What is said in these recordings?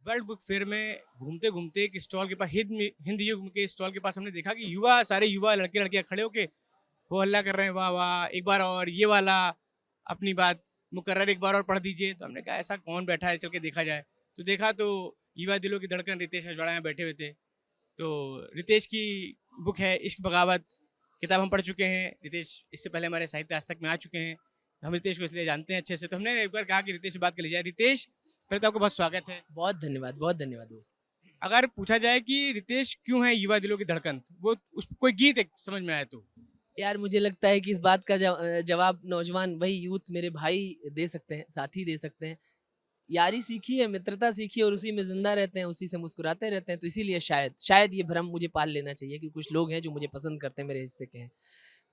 World book fair में घूमते घूमते एक स्टॉल के पास हिंद युग के स्टॉल के पास हमने देखा कि सारे युवा लड़के लड़कियां खड़े होके हो हल्ला कर रहे हैं, वाह वाह, एक बार और ये वाला अपनी बात मुकर्रर एक बार और पढ़ दीजिए। तो हमने कहा ऐसा कौन बैठा है, चल के देखा जाए। तो देखा तो युवा दिलों की धड़कन रितेश अजवाड़ा यहाँ बैठे हुए थे। तो रितेश की बुक है इश्क बगावत, किताब हम पढ़ चुके हैं। रितेश इससे पहले हमारे साहित्य आज तक में आ चुके हैं, हम रितेश को इसलिए जानते हैं अच्छे से। तो हमने एक बार कहा कि रितेश से बात कर ली जाए। रितेश, पहले तो आपको बहुत स्वागत है। बहुत धन्यवाद दोस्त। अगर पूछा जाए कि रितेश क्यों है युवा दिलों की धड़कन, वो उस कोई गीत एक समझ में आए तो? यार मुझे लगता है कि इस बात का जवाब नौजवान वही यूथ मेरे भाई दे सकते हैं, साथी दे सकते हैं। यारी सीखी है, मित्रता सीखी है और उसी में ज़िंदा रहते हैं, उसी से मुस्कुराते रहते हैं। तो इसीलिए शायद ये भ्रम मुझे पाल लेना चाहिए कि कुछ लोग हैं जो मुझे पसंद करते हैं, मेरे हिस्से के हैं।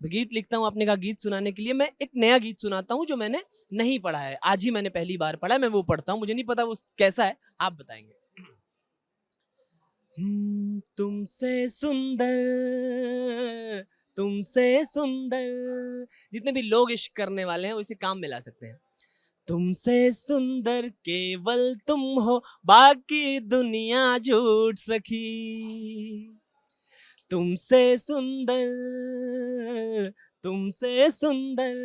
मैं गीत लिखता हूँ, आपने कहा गीत सुनाने के लिए, मैं एक नया गीत सुनाता हूँ जो मैंने नहीं पढ़ा है। आज ही मैंने पहली बार पढ़ा है, मैं वो पढ़ता हूँ। मुझे नहीं पता वो कैसा है, आप बताएँगे। तुमसे सुंदर, तुमसे सुंदर, जितने भी लोग इश्क करने वाले हैं वो इसे काम में ला सकते हैं। तुमसे सुंदर केवल तुम हो, बाकी दुनिया झूठ सखी। तुमसे सुंदर, तुमसे सुंदर,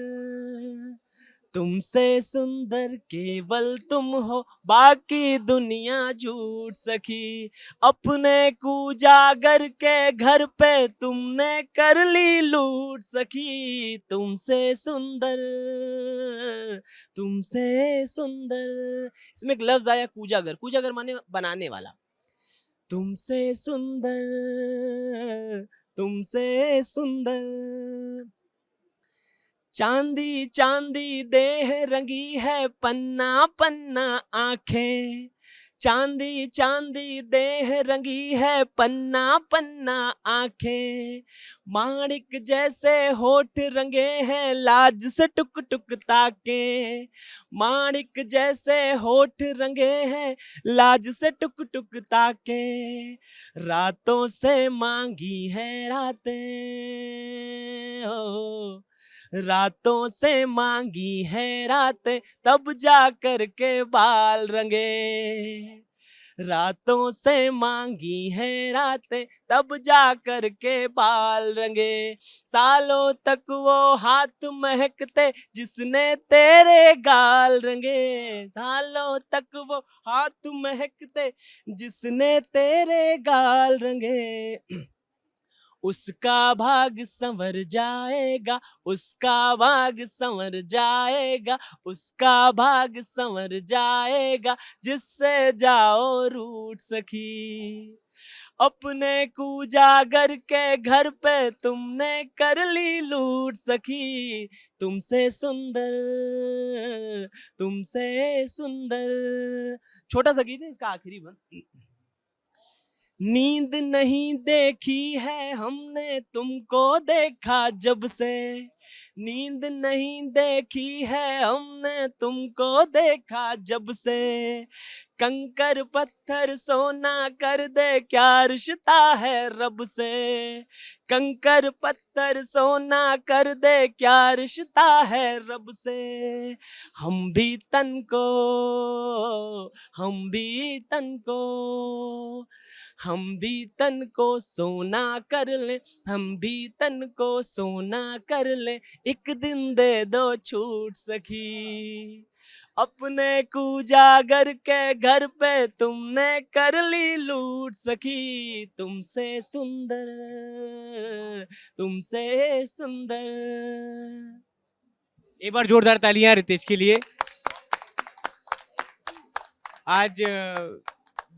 तुमसे सुंदर केवल तुम हो, बाकी दुनिया झूठ सखी। अपने कूजागर के घर पे तुमने कर ली लूट सखी। तुमसे सुंदर, तुमसे सुंदर, इसमें एक लफ्ज आया कूजागर। कूजागर माने बनाने वाला। तुमसे सुंदर, तुमसे सुंदर, चांदी चांदी देह रंगी है, पन्ना पन्ना आंखें। चांदी चांदी देह रंगी है, पन्ना पन्ना आंखें। माणिक जैसे होठ रंगे हैं, लाज से टुक टुक ताके। माणिक जैसे होठ रंगे हैं, लाज से टुक टुक ताके। रातों से मांगी है रातें हो, रातों से मांगी है रातें, तब जा कर के बाल रंगे। रातों से मांगी है रातें, तब जा कर के बाल रंगे। सालों तक वो हाथ महकते जिसने तेरे गाल रंगे। सालों तक वो हाथ महकते जिसने तेरे गाल रंगे। उसका भाग संवर जाएगा, उसका भाग संवर जाएगा, उसका भाग संवर जाएगा, जिससे जाओ रूठ सखी। अपने कूजागर के घर पे तुमने कर ली लूट सखी। तुमसे सुंदर, तुमसे सुंदर। छोटा सा गीत है, इसका आखिरी बंद। नींद नहीं देखी है हमने तुमको देखा जब से। नींद नहीं देखी है हमने तुमको देखा जब से। कंकर पत्थर सोना कर दे, क्या रिश्ता है रब से। कंकर पत्थर सोना कर दे, क्या रिश्ता है रब से। हम भी तन को, हम भी तन को, हम भी तन को सोना कर ले, हम भी तन को सोना कर ले, एक दिन दे दो छूट सखी। अपने कूजागर के घर पे तुमने कर ली लूट सखी। तुमसे सुंदर, तुमसे सुंदर। एक बार जोरदार तालियां रितेश के लिए। आज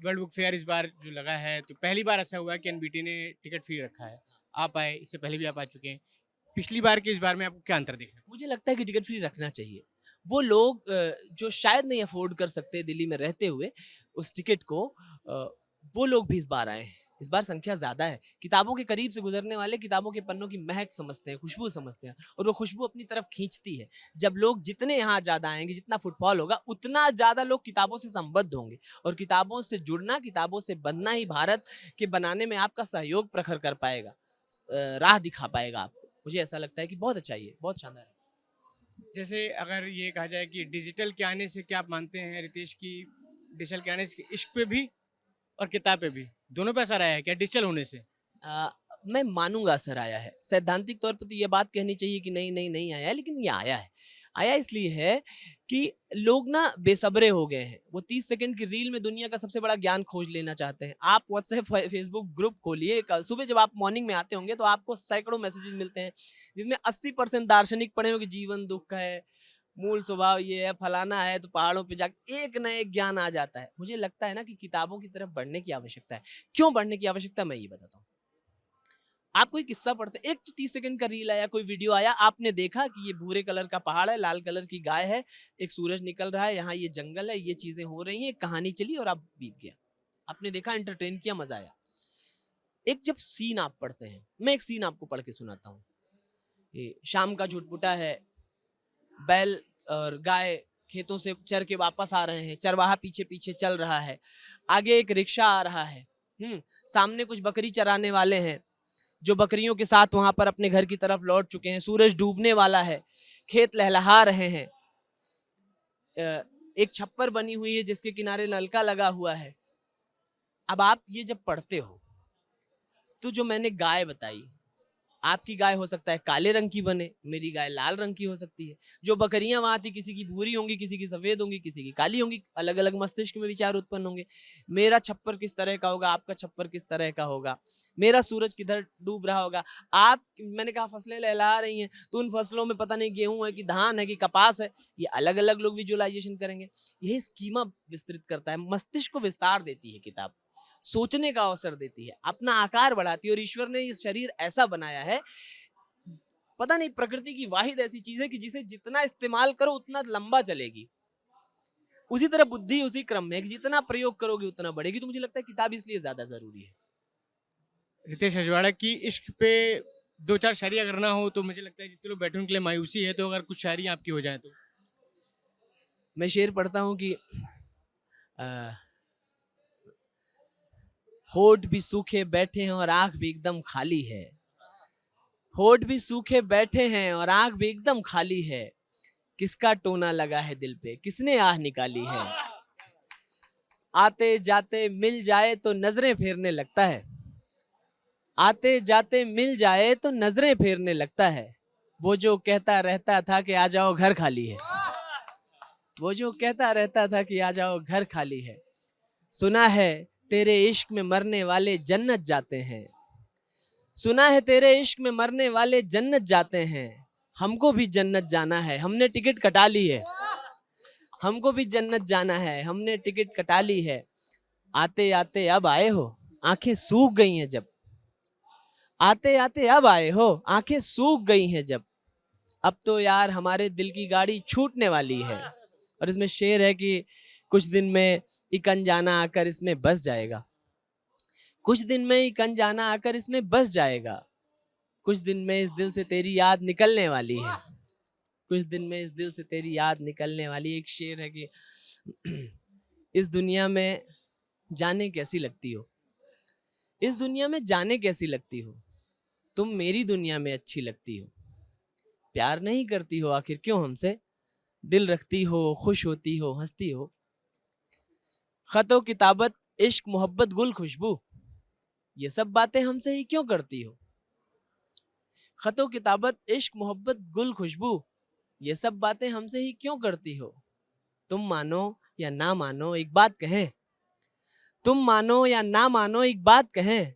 वर्ल्ड बुक फेयर इस बार जो लगा है, तो पहली बार ऐसा हुआ है कि एनबीटी ने टिकट फ्री रखा है। आप आए, इससे पहले भी आप आ चुके हैं। पिछली बार के इस बार में आपको क्या अंतर दिख रहा मुझे लगता है कि टिकट फ्री रखना चाहिए। वो लोग जो शायद नहीं अफोर्ड कर सकते दिल्ली में रहते हुए उस टिकट को, वो लोग भी इस बार आए हैं। इस बार संख्या ज़्यादा है। किताबों के करीब से गुजरने वाले किताबों के पन्नों की महक समझते हैं, खुशबू समझते हैं और वो खुशबू अपनी तरफ खींचती है। जब लोग जितने यहाँ ज़्यादा आएँगे, जितना फुटफॉल होगा, उतना ज़्यादा लोग किताबों से संबद्ध होंगे और किताबों से जुड़ना, किताबों से बनना ही भारत के बनाने में आपका सहयोग प्रखर कर पाएगा, राह दिखा पाएगा आपको। मुझे ऐसा लगता है कि बहुत अच्छा ये, बहुत शानदार है। है? जैसे अगर ये कहा जाए कि डिजिटल के आने से क्या आप मानते हैं रितेश की डिजिटल के आने से इश्क पे भी और किताब पे भी दोनों पे असर आया है क्या डिजिटल होने से? अ, मैं मानूंगा असर आया है। सैद्धांतिक तौर पे तो ये बात कहनी चाहिए कि नहीं नहीं नहीं आया है, लेकिन ये आया है। आया इसलिए है कि लोग ना बेसब्रे हो गए हैं। वो 30 सेकंड की रील में दुनिया का सबसे बड़ा ज्ञान खोज लेना चाहते हैं। आप व्हाट्सएप फेसबुक ग्रुप खोलिए, सुबह जब आप मॉर्निंग में आते होंगे तो आपको सैकड़ों मैसेजेस मिलते हैं जिसमें 80% दार्शनिक पढ़े हो कि जीवन दुख है, मूल स्वभाव ये है, फलाना है, तो पहाड़ों पे जाके एक न एक ज्ञान आ जाता है। मुझे लगता है ना कि किताबों की तरफ बढ़ने की आवश्यकता है। क्यों बढ़ने की आवश्यकता, मैं ये बताता हूँ। आप कोई किस्सा पढ़ते, एक तो 30 सेकंड का रील आया, कोई वीडियो आया, आपने देखा कि ये भूरे कलर का पहाड़ है, लाल कलर की गाय है, एक सूरज निकल रहा है, यहाँ ये जंगल है, ये चीजें हो रही हैं, एक कहानी चली और आप बीत गया। आपने देखा, एंटरटेन किया, मजा आया। एक जब सीन आप पढ़ते हैं, मैं एक सीन आपको पढ़ के सुनाता हूँ। ये शाम का झुटपुटा है, बैल और गाय खेतों से चर के वापस आ रहे हैं, चरवाहा पीछे पीछे चल रहा है, आगे एक रिक्शा आ रहा है, सामने कुछ बकरी चराने वाले हैं जो बकरियों के साथ वहां पर अपने घर की तरफ लौट चुके हैं। सूरज डूबने वाला है, खेत लहलहा रहे हैं, एक छप्पर बनी हुई है जिसके किनारे नलका लगा हुआ है। अब आप ये जब पढ़ते हो तो जो मैंने गाय बताई, आपकी गाय हो सकता है काले रंग की बने, मेरी गाय लाल रंग की हो सकती है। जो बकरियां वहां थी, किसी की भूरी होंगी, किसी की सफेद होंगी, किसी की काली होंगी, अलग अलग मस्तिष्क में विचार उत्पन्न होंगे। मेरा छप्पर किस तरह का होगा, आपका छप्पर किस तरह का होगा, मेरा सूरज किधर डूब रहा होगा। आप, मैंने कहा फसलें लहला रही हैं, तो उन फसलों में पता नहीं गेहूं है कि धान है कि कपास है, ये अलग अलग लोग विजुअलाइजेशन करेंगे। यही स्कीमा विस्तृत करता है, मस्तिष्क को विस्तार देती है किताब, सोचने का अवसर देती है, अपना आकार बढ़ाती है। और ईश्वर ने इस शरीर ऐसा बनाया है, पता नहीं, प्रकृति की वाहिद ऐसी चीज है कि जिसे जितना इस्तेमाल करो उतना लंबा चलेगी। उसी तरह बुद्धि उसी क्रम में है कि जितना प्रयोग करोगे उतना बढ़ेगी। तो मुझे लगता है किताब इसलिए ज्यादा जरूरी है। रितेश अजवाड़ा की इश्क पे दो चार शायरी अगर ना हो तो मुझे लगता है जितने लोग बैठे उनके लिए मायूसी है, तो अगर कुछ शायरी आपकी हो जाए तो? मैं शेर पढ़ता हूँ कि होठ भी सूखे बैठे हैं और आंख भी एकदम खाली है, होठ भी सूखे बैठे हैं और आंख भी एकदम खाली है, किसका टोना लगा है दिल पे, किसने आह निकाली है। आते जाते मिल जाए तो नजरें फेरने लगता है, आते जाते मिल जाए तो नजरें फेरने लगता है, वो जो कहता रहता था कि आ जाओ घर खाली है, वो जो कहता रहता था कि आ जाओ घर खाली है। सुना है तेरे इश्क में मरने वाले जन्नत जाते हैं, सुना है तेरे इश्क में मरने वाले जन्नत जाते हैं, हमको भी जन्नत जाना है, हमने टिकट कटा ली है, हमको भी जन्नत जाना है, हमने टिकट कटा ली है। आते आते अब आए हो, आंखें सूख गई हैं जब, आते आते अब आए हो, आंखें सूख गई हैं जब, अब तो यार हमारे दिल की गाड़ी छूटने वाली है। और इसमें शेर है कि कुछ दिन में एक अनजाना आकर इसमें बस जाएगा, कुछ दिन में एक अनजाना आकर इसमें बस जाएगा, कुछ दिन में इस दिल से तेरी याद निकलने वाली है, कुछ दिन में इस दिल से तेरी याद निकलने वाली। एक शेर है कि इस दुनिया में जाने कैसी लगती हो, इस दुनिया में जाने कैसी लगती हो, तुम मेरी दुनिया में अच्छी लगती हो, प्यार नहीं करती हो आखिर क्यों हमसे, दिल रखती हो, खुश होती हो, हंसती हो। खतो किताबत इश्क मोहब्बत गुल खुशबू, ये सब बातें हमसे ही क्यों करती हो। खतो किताबत इश्क मोहब्बत गुल खुशबू, ये सब बातें हमसे ही क्यों करती हो। तुम मानो या ना मानो एक बात कहें, तुम मानो या ना मानो एक बात कहें,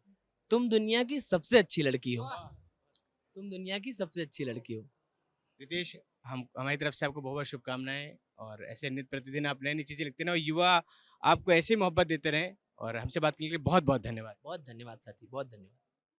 तुम दुनिया की सबसे अच्छी लड़की हो, तुम दुनिया की सबसे अच्छी लड़की हो। रितेश, हम हमारी तरफ से आपको बहुत बहुत शुभकामनाएं, और ऐसे नित्य प्रतिदिन आप नई नई चीजें लिखते रहें और युवा आपको ऐसी मोहब्बत देते रहें, और हमसे बात करने के लिए बहुत बहुत धन्यवाद। बहुत धन्यवाद साथी, बहुत धन्यवाद।